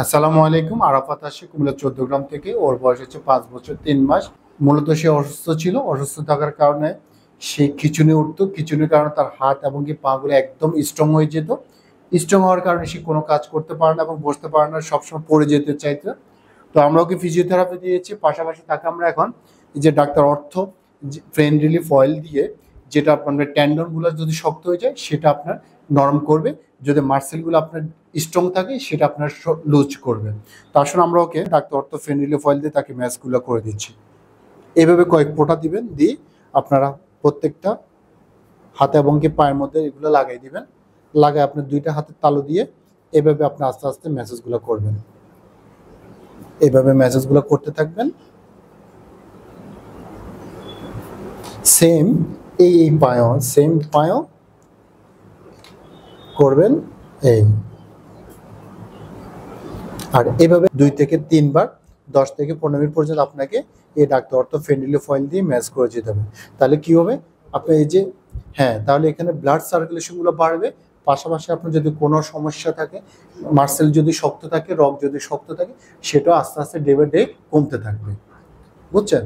আসসালামু আলাইকুম। আরাফাত আসে কুমিল্লা ১৪ গ্রাম থেকে। ওর বয়স হচ্ছে ৫ বছর ৩ মাস। মূলত সে অসুস্থ ছিল। অসুস্থ থাকার কারণে সে খিঁচুনি উঠতো। খিঁচুনির কারণে তার হাত এবং কি পা গুলো একদম স্ট্রং হয়ে যেত। স্ট্রং হওয়ার কারণে সে কোনো কাজ করতে পারে না এবং বসতে পারে না, সবসময় পড়ে যেতে চাইতো। তো আমরা ওকে ফিজিওথেরাপি দিয়েছি, পাশাপাশি তাকে আমরা এখন এই যে ডাক্তার অর্থ ফ্রেন্ড রিলিফ অয়েল দিয়ে, যেটা আপনার টেন্ডন গুলো যদি শক্ত হয়ে যায় সেটা আপনার নরম করবে, যদি মাসেল গুলো আপনার স্ট্রং থাকে সেটা আপনার লুজ করবে। তো আসলে আমরা ওকে ডাক্তার অর্থ ফ্রেন্ড রিলিফ অয়েল দিয়ে তাকে ম্যাচ গুলো করে দিচ্ছি। এভাবে কয়েক ফোঁটা দিবেন, দিয়ে আপনারা প্রত্যেকটা হাতে এবং কি পায়ের মধ্যে এগুলো লাগাই দিবেন। লাগায় আপনার দুইটা হাতের তালু দিয়ে এভাবে আপনি আস্তে আস্তে ম্যাসেজ গুলো করবেন। এভাবে ম্যাসেজ গুলো করতে থাকবেন। সেম এই পায়ও সেম পায়ও করবেন এই। আর এভাবে 2 থেকে 3 বার 10 থেকে 15 মিনিট পর্যন্ত আপনাকে এই ডাক্তার অর্থ ফেন্ডিলি ফয়েল দিয়ে ম্যাচ করে যেতে হবে। তাহলে কি হবে, আপনি এই যে তাহলে এখানে ব্লাড সার্কুলেশন গুলো বাড়বে। পাশাপাশি আপনার যদি কোনো সমস্যা থাকে, মাসেল যদি শক্ত থাকে, রগ যদি শক্ত থাকে, সেটাও আস্তে আস্তে ডে বাই ডে কমতে থাকবে। বুঝছেন?